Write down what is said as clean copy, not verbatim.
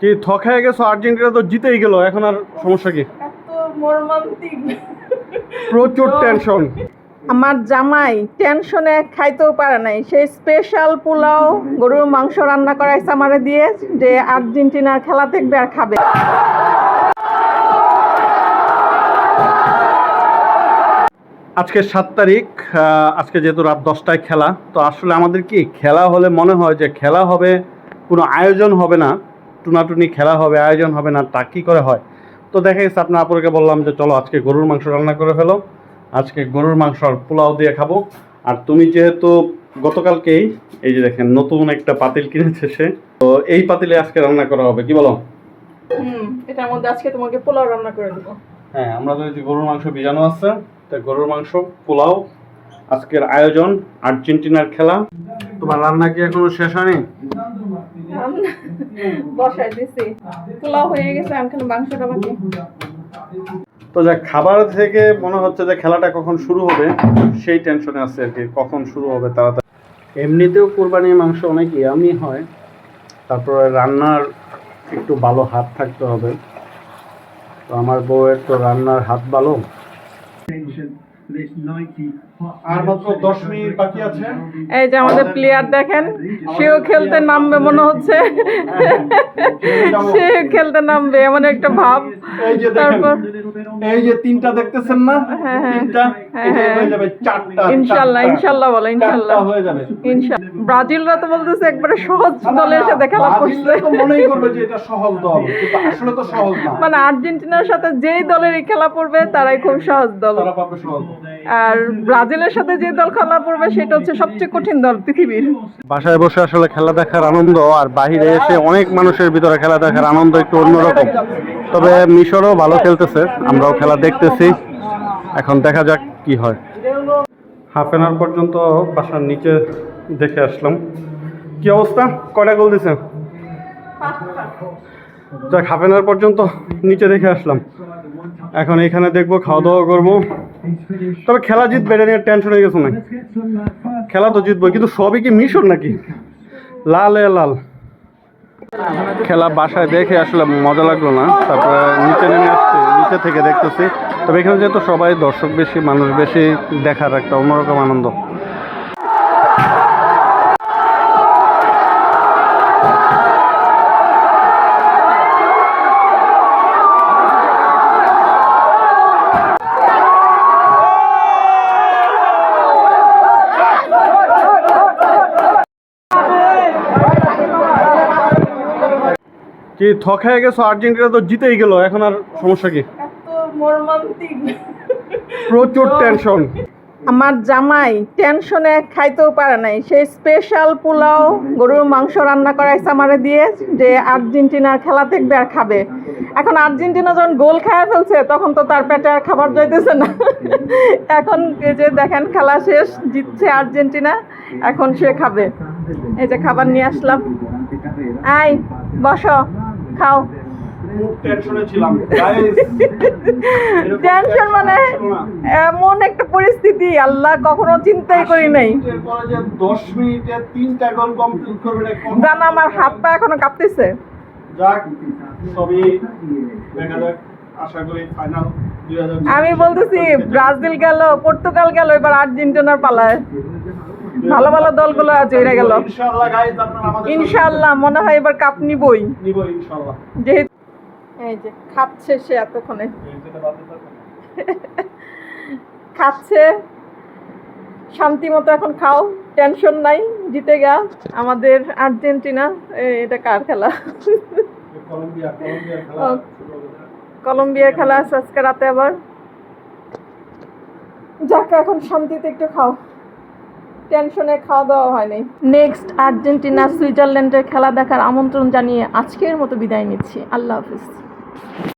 কি থকায় গেছো? আর্জেন্টিনা তো জিতেই গেল, এখন আর সমস্যা কি? এত মর্মান্তিক, প্রচুর টেনশন। আমার জামাই টেনশনে খাইতেও পারে নাই, সেই স্পেশাল পোলাও গরুর মাংস রান্না করাইছে আমারে দিয়ে, যে আর্জেন্টিনার খেলা দেখবে আর খাবে। আজকে 7 তারিখ, আজকে যেহেতু রাত 10টায় খেলা, তো আসলে আমাদের কি খেলা হলে মনে হয় যে খেলা হবে, কোনো আয়োজন হবে না, টুনাটুনি খেলা হবে, আয়োজন হবে না, তা কী করে হয়? তো দেখা গেছে আপনার আপুরকে বললাম যে চলো আজকে গরুর মাংস রান্না করে ফেলো, আজকে গরুর মাংস আর পোলাও দিয়ে খাবো। আর তুমি যেহেতু গতকালকেই এই যে দেখেন নতুন একটা পাতিল কিনেছে সে, তো এই পাতিলে আজকে রান্না করা হবে, কি বলো? এটার মধ্যে আজকে তোমাকে পোলাও রান্না করে দেবো। হ্যাঁ, আমরা তো যে গরুর মাংস ভিজানো আছে, তা গরুর মাংস পোলাও আজকের আয়োজন। আর্জেন্টিনার খেলা। তোমার রান্না কি এখনো শেষ হয়নি? বসাই দিছি, পোলাও হয়ে গেছে, এখন মাংসটা বাকি। তো যা খাবার থেকে মনে হচ্ছে যে খেলাটা কখন শুরু হবে সেই টেনশনে আছে আর কি, কখন শুরু হবে তাড়াতাড়ি। এমনিতেও কোরবানির মাংস অনেক ইয়ামি হয়, তারপরে রান্নার একটু ভালো হাত থাকতে হবে। তো আমার বউয়ের তো রান্নার হাত ভালো। আর মাত্র 10 মিনিট বাকি আছে। এই যে আমাদের প্লেয়ার দেখেন, সেও খেলতে নামবে মনে হচ্ছে, সে খেলতে নামবে এমন একটা ভাব। এই যে তারপর এই যে 3টা দেখতেছেন না, 3টা এটা হয়ে যাবে 4টা। ইনশাআল্লাহ, ইনশাআল্লাহ বলো, ইনশাআল্লাহ হয়ে যাবে। ইনশাআল্লাহ। ব্রাজিলরা তো বলতেছে একবারে সহজ দলের সাথে খেলা করছে, তো মনেই করবে যে এটা সহজ দল, কিন্তু আসলে তো সহজ না। মানে আর্জেন্টিনার সাথে যেই দলেরই খেলা পড়বে তারাই খুব সহজ দল, তারা পাবে সহজ। আর ব্রাজিলের সাথে যে দল খেলা পড়বে সেটা হচ্ছে সবচেয়ে কঠিন দল পৃথিবীর। বাসায় বসে আসলে খেলা দেখার আনন্দ আর বাইরে এসে অনেক মানুষের ভিতরে খেলা দেখার আনন্দ একটু অন্যরকম। তবে মিশরও ভালো খেলতেছে, আমরাও খেলা দেখতেছি, এখন দেখা যাক কি হয়। হাফ এন আওয়ার পর্যন্ত বাসার নিচে দেখে আসলাম। কি অবস্থা? কয়টা গোল দিছে? যাক, হাফ এন আওয়ার পর্যন্ত নিচে দেখে আসলাম, এখন এখানে দেখবো, খাওয়া দাওয়া করবো। তবে খেলা জিতবে এটা নিয়ে টেনশন হয়ে গেছে না, খেলা তো জিতবো, কিন্তু সবই কি মিশর নাকি? লাল এ লাল। খেলা বাসায় দেখে আসলে মজা লাগলো না, তারপরে নিচে নেমে আসছে, নিচে থেকে দেখতেছি। তবে এখানে যেহেতু সবাই দর্শক বেশি, মানুষ বেশি, দেখার একটা অন্যরকম আনন্দ। কি থকায় গেছো? আর্জেন্টিনা তো জিতেই গেল, এখন আর সমস্যা কি? এত মর্মান্তিক, প্রচুর টেনশন। আমার জামাই টেনশনে খাইতেও পারে নাই, সেই স্পেশাল পোলাও গরুর মাংস রান্না করাইছে আমারে দিয়ে, যে আর্জেন্টিনার খেলা দেখবে আর খাবে। এখন আর্জেন্টিনা যখন গোল খায় ফেলছে তখন তো তার পেটে আর খাবার যাইতেছে না। এখন এই যে দেখেন খেলা শেষ, জিতছে আর্জেন্টিনা, এখন সে খাবে। এই যে খাবার নিয়ে আসলাম, আই বসো খাও। টেনশনে ছিলাম, টেনশন মানে এমন একটা পরিস্থিতি আল্লাহ কখনো চিন্তাই করি নাই। 10 মিনিটে 3টা গোল কমপ্লিট করবে, জানা আমার হাত পা এখনো কাঁপতেছে। যাক, সবই দেখা যাক, আশা করি ফাইনাল 2000। আমি বলতেছি ব্রাজিল গেল, পর্তুগাল গেল, এবার আর্জেন্টিনার পালায়। ভালো ভালো দলগুলো আছে, এরা গেল। ইনশাআল্লাহ গাইস, আপনারা আমাদের ইনশাআল্লাহ মনে হয় এবার কাপ নিবই ইনশাআল্লাহ। যেহেতু এই যে খাচ্ছে সে এতক্ষণে, খাচ্ছে শান্তি মতো, এখন খাও, টেনশন নাই, জিতে গা আমাদের আর্জেন্টিনা। এটা কার খেলা? কলম্বিয়ার খেলা আছে আজকে রাতে আবার। যাক, এখন শান্তিতে একটু খাও, টেনশনে খাওয়া দাওয়া হয়নি। নেক্সট আর্জেন্টিনা সুইজারল্যান্ডের খেলা দেখার আমন্ত্রণ জানিয়ে আজকের মতো বিদায় নিচ্ছি। আল্লাহ হাফিজ।